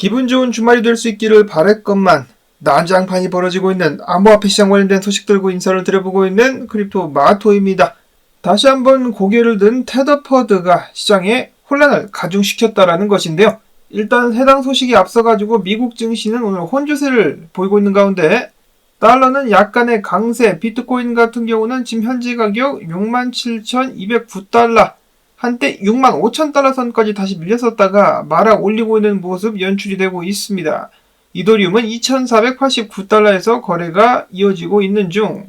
기분 좋은 주말이 될 수 있기를 바랄것만 난장판이 벌어지고 있는 암호화폐 시장 관련된 소식 들고 인사를 드려보고 있는 크립토 마토입니다. 다시 한번 고개를 든 테더퍼드가 시장에 혼란을 가중시켰다라는 것인데요. 일단 해당 소식이 앞서가지고 미국 증시는 오늘 혼조세를 보이고 있는 가운데 달러는 약간의 강세, 비트코인 같은 경우는 지금 현재 가격 67,209달러, 한때 65,000달러 선까지 다시 밀렸었다가 말아 올리고 있는 모습 연출이 되고 있습니다. 이더리움은 2,489달러에서 거래가 이어지고 있는 중.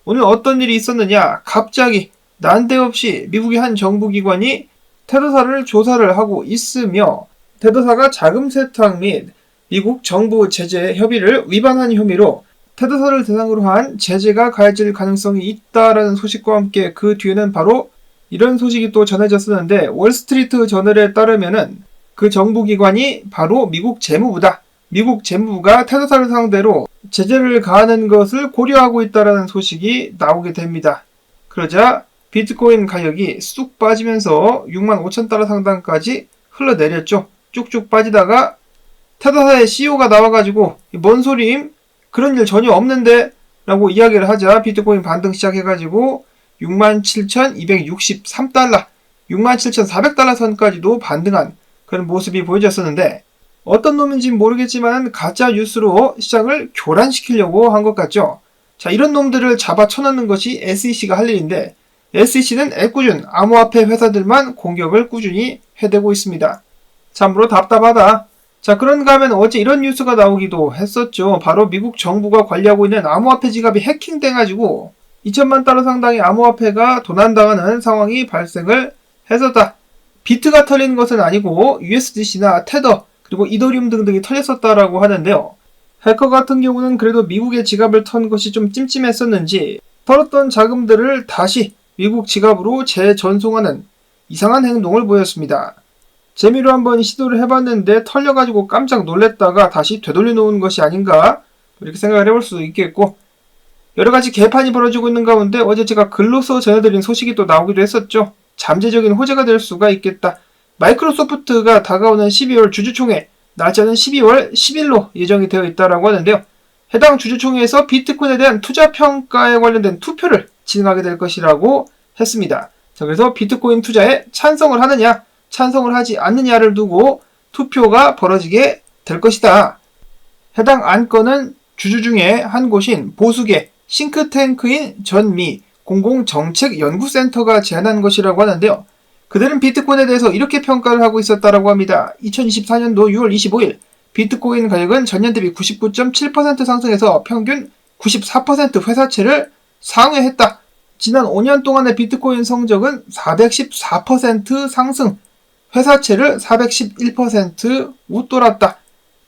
오늘 어떤 일이 있었느냐? 갑자기 난데없이 미국의 한 정부기관이 테더사를 조사를 하고 있으며 테더사가 자금 세탁 및 미국 정부 제재 협의를 위반한 혐의로 테더사를 대상으로 한 제재가 가해질 가능성이 있다라는 소식과 함께 그 뒤에는 바로 이런 소식이 또 전해졌었는데 월스트리트 저널에 따르면은 그 정부기관이 바로 미국 재무부다. 미국 재무부가 테더사를 상대로 제재를 가하는 것을 고려하고 있다라는 소식이 나오게 됩니다. 그러자 비트코인 가격이 쑥 빠지면서 65,000달러 상단까지 흘러내렸죠. 쭉쭉 빠지다가 테더사의 CEO가 나와가지고 뭔 소리임? 그런 일 전혀 없는데? 라고 이야기를 하자 비트코인 반등 시작해가지고 67,263달러, 67,400달러 선까지도 반등한 그런 모습이 보여졌었는데 어떤 놈인지 모르겠지만 가짜 뉴스로 시장을 교란시키려고 한 것 같죠. 자, 이런 놈들을 잡아 쳐넣는 것이 SEC가 할 일인데 SEC는 애꿎은 암호화폐 회사들만 공격을 꾸준히 해대고 있습니다. 참으로 답답하다. 자, 그런가 하면 어제 이런 뉴스가 나오기도 했었죠. 바로 미국 정부가 관리하고 있는 암호화폐 지갑이 해킹돼가지고 2천만 달러 상당의 암호화폐가 도난당하는 상황이 발생을 했었다. 비트가 털린 것은 아니고 USDC나 테더 그리고 이더리움 등등이 털렸었다라고 하는데요. 해커 같은 경우는 그래도 미국의 지갑을 턴 것이 좀 찜찜했었는지 털었던 자금들을 다시 미국 지갑으로 재전송하는 이상한 행동을 보였습니다. 재미로 한번 시도를 해봤는데 털려가지고 깜짝 놀랬다가 다시 되돌려 놓은 것이 아닌가 이렇게 생각을 해볼 수도 있겠고 여러가지 개판이 벌어지고 있는 가운데 어제 제가 글로써 전해드린 소식이 또 나오기도 했었죠. 잠재적인 호재가 될 수가 있겠다. 마이크로소프트가 다가오는 12월 주주총회 날짜는 12월 10일로 예정이 되어 있다고 하는데요. 해당 주주총회에서 비트코인에 대한 투자평가에 관련된 투표를 진행하게 될 것이라고 했습니다. 자, 그래서 비트코인 투자에 찬성을 하느냐 찬성을 하지 않느냐를 두고 투표가 벌어지게 될 것이다. 해당 안건은 주주 중에 한 곳인 보수계 싱크탱크인 전미 공공정책연구센터가 제안한 것이라고 하는데요. 그들은 비트코인에 대해서 이렇게 평가를 하고 있었다고 합니다. 2024년도 6월 25일 비트코인 가격은 전년 대비 99.7% 상승해서 평균 94% 회사채를 상회했다. 지난 5년 동안의 비트코인 성적은 414% 상승, 회사채를 411% 웃돌았다.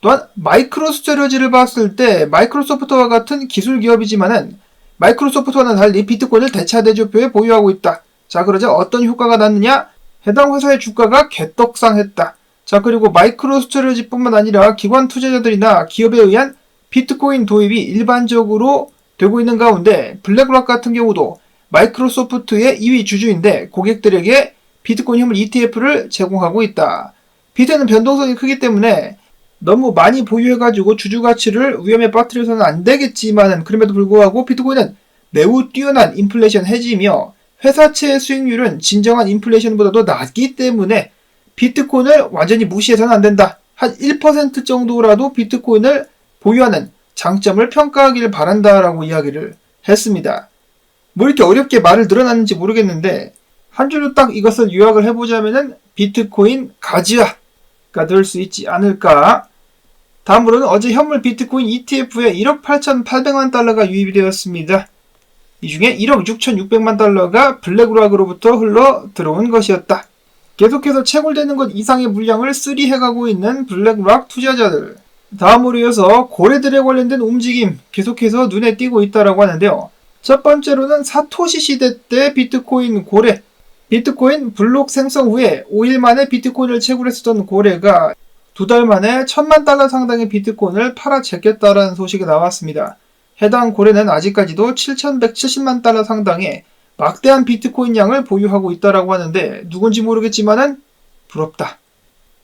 또한 마이크로스트레지를 봤을 때 마이크로소프트와 같은 기술 기업이지만은 마이크로소프트와는 달리 비트코인을 대차 대조표에 보유하고 있다. 자, 그러자 어떤 효과가 났느냐? 해당 회사의 주가가 개떡상했다. 자, 그리고 마이크로스트레지뿐만 아니라 기관 투자자들이나 기업에 의한 비트코인 도입이 일반적으로 되고 있는 가운데 블랙락 같은 경우도 마이크로소프트의 2위 주주인데 고객들에게 비트코인 현물 ETF를 제공하고 있다. 비트는 변동성이 크기 때문에 너무 많이 보유해가지고 주주 가치를 위험에 빠뜨려서는 안 되겠지만은 그럼에도 불구하고 비트코인은 매우 뛰어난 인플레이션 해지이며 회사채 수익률은 진정한 인플레이션보다도 낮기 때문에 비트코인을 완전히 무시해서는 안 된다. 한 1% 정도라도 비트코인을 보유하는 장점을 평가하기를 바란다라고 이야기를 했습니다. 뭐 이렇게 어렵게 말을 늘어났는지 모르겠는데 한 줄로 딱 이것을 요약을 해보자면은 비트코인 가즈아가 될 수 있지 않을까. 다음으로는 어제 현물 비트코인 ETF에 1억 8,800만 달러가 유입이 되었습니다. 이 중에 1억 6,600만 달러가 블랙락으로부터 흘러 들어온 것이었다. 계속해서 채굴되는 것 이상의 물량을 쓰리해가고 있는 블랙락 투자자들. 다음으로 이어서 고래들에 관련된 움직임 계속해서 눈에 띄고 있다고 하는데요. 첫 번째로는 사토시 시대 때 비트코인 고래. 비트코인 블록 생성 후에 5일 만에 비트코인을 채굴했었던 고래가 2달 만에 1,000만 달러 상당의 비트코인을 팔아 제꼈다라는 소식이 나왔습니다. 해당 고래는 아직까지도 7,170만 달러 상당의 막대한 비트코인 양을 보유하고 있다고 하는데 누군지 모르겠지만은 부럽다.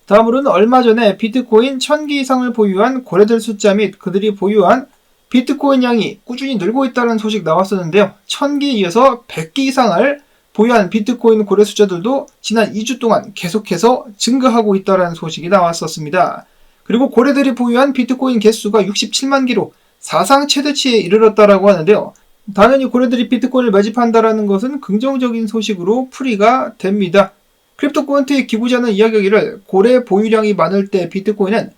다음으로는 얼마 전에 비트코인 1000개 이상을 보유한 고래들 숫자 및 그들이 보유한 비트코인 양이 꾸준히 늘고 있다는 소식 나왔었는데요. 1000개에 이어서 100개 이상을 보유한 비트코인 고래 숫자들도 지난 2주 동안 계속해서 증가하고 있다는 소식이 나왔었습니다. 그리고 고래들이 보유한 비트코인 개수가 67만 개로 사상 최대치에 이르렀다라고 하는데요. 당연히 고래들이 비트코인을 매집한다라는 것은 긍정적인 소식으로 풀이가 됩니다. 크립토코인트의 기부자는 이야기하기를 고래 보유량이 많을 때 비트코인은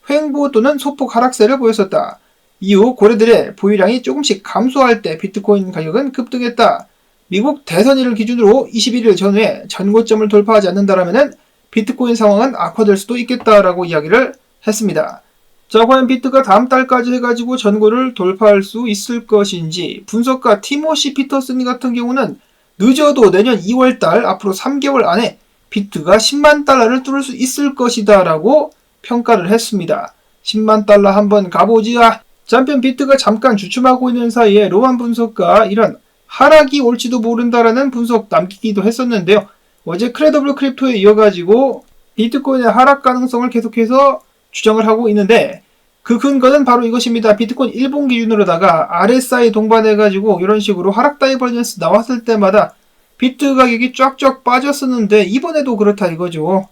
횡보 또는 소폭 하락세를 보였었다. 이후 고래들의 보유량이 조금씩 감소할 때 비트코인 가격은 급등했다. 미국 대선일을 기준으로 21일 전후에 전고점을 돌파하지 않는다라면 비트코인 상황은 악화될 수도 있겠다라고 이야기를 했습니다. 자, 과연 비트가 다음 달까지 해가지고 전고를 돌파할 수 있을 것인지, 분석가 티모시 피터슨 같은 경우는 늦어도 내년 2월달 앞으로 3개월 안에 비트가 10만 달러를 뚫을 수 있을 것이다 라고 평가를 했습니다. 10만 달러 한번 가보지야. 한편 비트가 잠깐 주춤하고 있는 사이에 로만 분석가 이런 하락이 올지도 모른다라는 분석 남기기도 했었는데요. 어제 크레더블 크립토에 이어가지고 비트코인의 하락 가능성을 계속해서 주장을 하고 있는데, 그 근거는 바로 이것입니다. 비트코인 일본 기준으로다가 RSI 동반해가지고 이런 식으로 하락 다이버전스 나왔을 때마다 비트 가격이 쫙쫙 빠졌었는데 이번에도 그렇다 이거죠.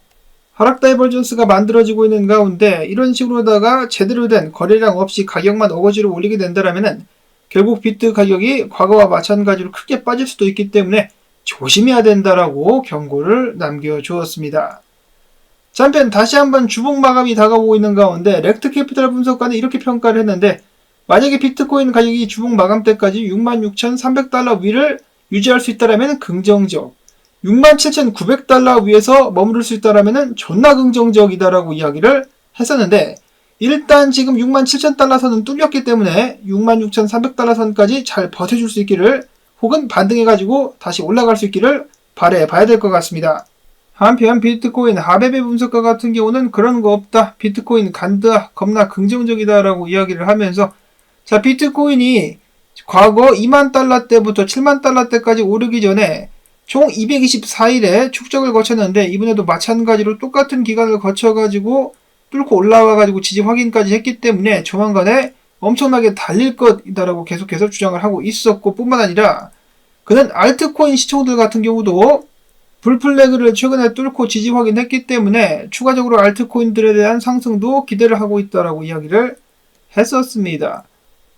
하락 다이버전스가 만들어지고 있는 가운데 이런 식으로다가 제대로 된 거래량 없이 가격만 어거지로 올리게 된다면 결국 비트 가격이 과거와 마찬가지로 크게 빠질 수도 있기 때문에 조심해야 된다라고 경고를 남겨주었습니다. 한편 다시 한번 주봉 마감이 다가오고 있는 가운데 렉트 캐피탈 분석가는 이렇게 평가를 했는데, 만약에 비트코인 가격이 주봉 마감 때까지 66,300달러 위를 유지할 수 있다면 긍정적, 67,900달러 위에서 머무를 수 있다면 존나 긍정적이다라고 이야기를 했었는데, 일단 지금 67,000달러 선은 뚫렸기 때문에 66,300달러 선까지 잘 버텨줄 수 있기를, 혹은 반등해가지고 다시 올라갈 수 있기를 바라봐야 될 것 같습니다. 한편 비트코인 하베베 분석가 같은 경우는 그런 거 없다, 비트코인 간다, 겁나 긍정적이다 라고 이야기를 하면서, 자, 비트코인이 과거 2만 달러 때부터 7만 달러 때까지 오르기 전에 총 224일의 축적을 거쳤는데, 이번에도 마찬가지로 똑같은 기간을 거쳐가지고 뚫고 올라와가지고 지지 확인까지 했기 때문에 조만간에 엄청나게 달릴 것이다라고 계속해서 주장을 하고 있었고, 뿐만 아니라 그는 알트코인 시총들 같은 경우도 불플래그를 최근에 뚫고 지지 확인했기 때문에 추가적으로 알트코인들에 대한 상승도 기대를 하고 있다라고 이야기를 했었습니다.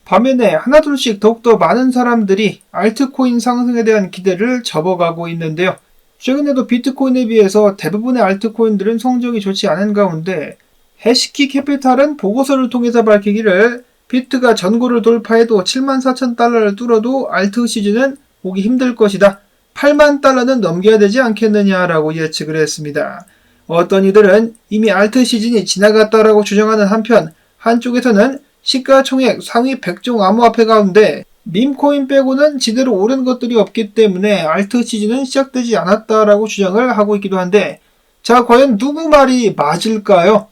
반면에 하나둘씩 더욱더 많은 사람들이 알트코인 상승에 대한 기대를 접어가고 있는데요. 최근에도 비트코인에 비해서 대부분의 알트코인들은 성적이 좋지 않은 가운데 해시키 캐피탈은 보고서를 통해서 밝히기를 비트가 전고를 돌파해도 74,000달러를 뚫어도 알트 시즌은 오기 힘들 것이다. 8만 달러는 넘겨야 되지 않겠느냐라고 예측을 했습니다. 어떤 이들은 이미 알트 시즌이 지나갔다라고 주장하는 한편, 한쪽에서는 시가총액 상위 100종 암호화폐 가운데 밈코인 빼고는 제대로 오른 것들이 없기 때문에 알트 시즌은 시작되지 않았다라고 주장을 하고 있기도 한데, 자, 과연 누구 말이 맞을까요?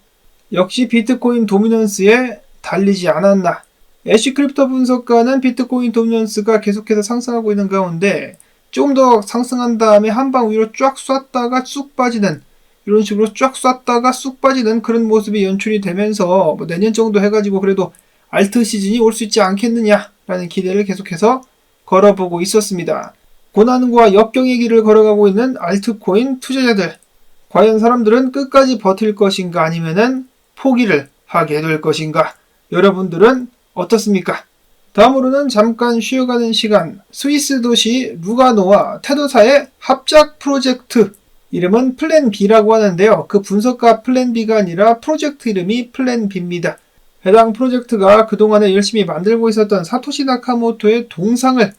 역시 비트코인 도미넌스에 달리지 않았나. 애쉬크립토 분석가는 비트코인 도미넌스가 계속해서 상승하고 있는 가운데 좀 더 상승한 다음에 한 방 위로 쫙 쐈다가 쑥 빠지는, 이런 식으로 쫙 쐈다가 쑥 빠지는 그런 모습이 연출이 되면서 내년 정도 해가지고 그래도 알트 시즌이 올 수 있지 않겠느냐라는 기대를 계속해서 걸어보고 있었습니다. 고난과 역경의 길을 걸어가고 있는 알트코인 투자자들, 과연 사람들은 끝까지 버틸 것인가 아니면은 포기를 하게 될 것인가? 여러분들은 어떻습니까? 다음으로는 잠깐 쉬어가는 시간, 스위스 도시 루가노와 테도사의 합작 프로젝트, 이름은 플랜 B라고 하는데요. 그 분석가 플랜 B가 아니라 프로젝트 이름이 플랜 B입니다. 해당 프로젝트가 그동안에 열심히 만들고 있었던 사토시 나카모토의 동상을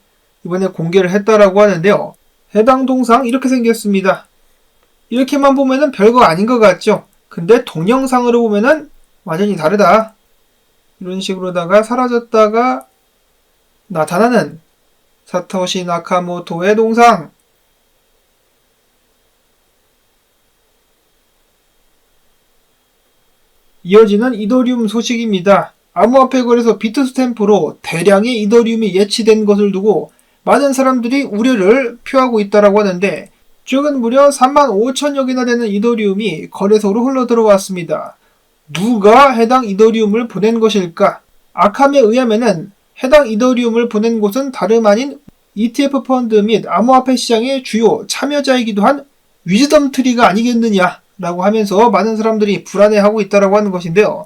이번에 공개를 했다라고 하는데요. 해당 동상 이렇게 생겼습니다. 이렇게만 보면은 별거 아닌 것 같죠? 근데 동영상으로 보면은 완전히 다르다. 이런 식으로다가 사라졌다가 나타나는 사토시 나카모토의 동상. 이어지는 이더리움 소식입니다. 암호화폐 거래소 비트스탬프로 대량의 이더리움이 예치된 것을 두고 많은 사람들이 우려를 표하고 있다고 하는데, 최근 무려 35,000여 개나 되는 이더리움이 거래소로 흘러 들어왔습니다. 누가 해당 이더리움을 보낸 것일까? 아캄에 의하면은 해당 이더리움을 보낸 곳은 다름 아닌 ETF 펀드 및 암호화폐 시장의 주요 참여자이기도 한 위즈덤 트리가 아니겠느냐라고 하면서 많은 사람들이 불안해하고 있다고 하는 것인데요.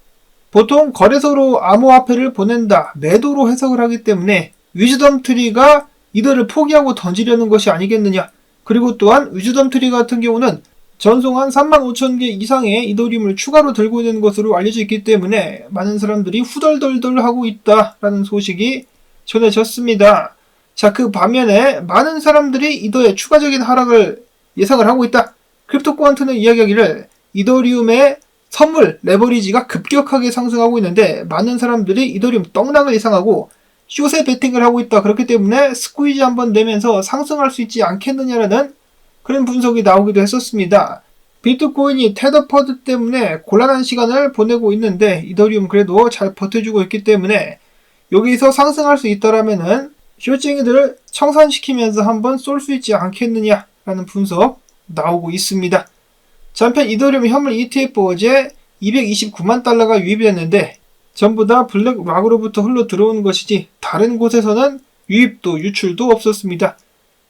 보통 거래소로 암호화폐를 보낸다, 매도로 해석을 하기 때문에 위즈덤 트리가 이더를 포기하고 던지려는 것이 아니겠느냐. 그리고 또한 위즈덤 트리 같은 경우는 전송 한 35,000개 이상의 이더리움을 추가로 들고 있는 것으로 알려져 있기 때문에 많은 사람들이 후덜덜덜 하고 있다라는 소식이 전해졌습니다. 자, 그 반면에 많은 사람들이 이더의 추가적인 하락을 예상을 하고 있다. 크립토코안트는 이야기하기를 이더리움의 선물 레버리지가 급격하게 상승하고 있는데 많은 사람들이 이더리움 떡락을 예상하고 숏에 베팅을 하고 있다. 그렇기 때문에 스퀴즈 한번 내면서 상승할 수 있지 않겠느냐라는 그런 분석이 나오기도 했었습니다. 비트코인이 테더퍼드 때문에 곤란한 시간을 보내고 있는데 이더리움 그래도 잘 버텨주고 있기 때문에 여기서 상승할 수 있다라면은 숏쟁이들을 청산시키면서 한번 쏠 수 있지 않겠느냐라는 분석 나오고 있습니다. 한편 이더리움 현물 ETF 어제 229만 달러가 유입이 됐는데 전부 다 블랙락으로부터 흘러 들어오는 것이지 다른 곳에서는 유입도 유출도 없었습니다.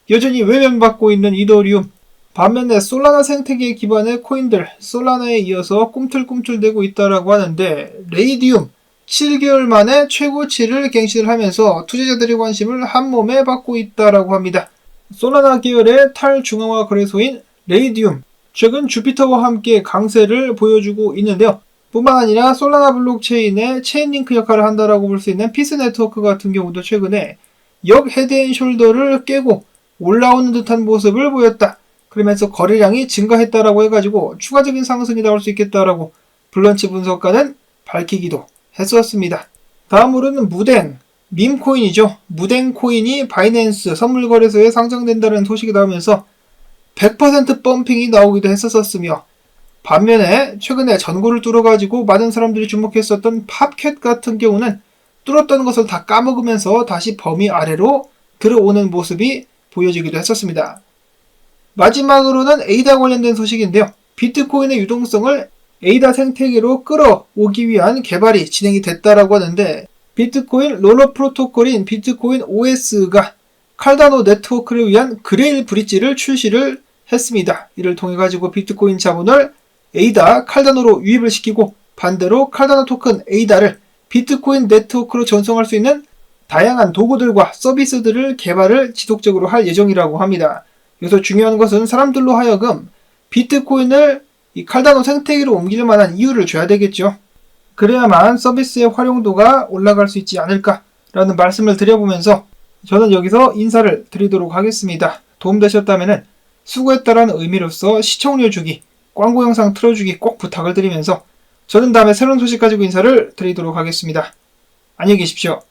여전히 외면받고 있는 이더리움. 반면에 솔라나 생태계 기반의 코인들 솔라나에 이어서 꿈틀꿈틀대고 있다라고 하는데 레이디움 7개월 만에 최고치를 갱신을 하면서 투자자들의 관심을 한몸에 받고 있다라고 합니다. 솔라나 계열의 탈중앙화 거래소인 레이디움 최근 주피터와 함께 강세를 보여주고 있는데요. 뿐만 아니라 솔라나 블록체인의 체인링크 역할을 한다라고 볼 수 있는 피스 네트워크 같은 경우도 최근에 역 헤드앤숄더를 깨고 올라오는 듯한 모습을 보였다. 그러면서 거래량이 증가했다라고 해가지고 추가적인 상승이 나올 수 있겠다라고 블런치 분석가는 밝히기도 했었습니다. 다음으로는 무댕, 밈코인이죠. 무댕 코인이 바이낸스 선물거래소에 상장된다는 소식이 나오면서 100% 펌핑이 나오기도 했었으며 반면에 최근에 전고를 뚫어가지고 많은 사람들이 주목했었던 팝캣 같은 경우는 뚫었던 것을 다 까먹으면서 다시 범위 아래로 들어오는 모습이 보여지기도 했었습니다. 마지막으로는 에이다 관련된 소식인데요. 비트코인의 유동성을 에이다 생태계로 끌어오기 위한 개발이 진행이 됐다라고 하는데 비트코인 롤러 프로토콜인 비트코인 OS가 칼다노 네트워크를 위한 그레일 브릿지를 출시를 했습니다. 이를 통해 가지고 비트코인 자본을 에이다 칼다노로 유입을 시키고 반대로 칼다노 토큰 에이다를 비트코인 네트워크로 전송할 수 있는 다양한 도구들과 서비스들을 개발을 지속적으로 할 예정이라고 합니다. 여기서 중요한 것은 사람들로 하여금 비트코인을 이 칼다노 생태계로 옮길 만한 이유를 줘야 되겠죠. 그래야만 서비스의 활용도가 올라갈 수 있지 않을까라는 말씀을 드려보면서 저는 여기서 인사를 드리도록 하겠습니다. 도움되셨다면 수고했다라는 의미로서 시청료 주기, 광고 영상 틀어주기 꼭 부탁을 드리면서 저는 다음에 새로운 소식 가지고 인사를 드리도록 하겠습니다. 안녕히 계십시오.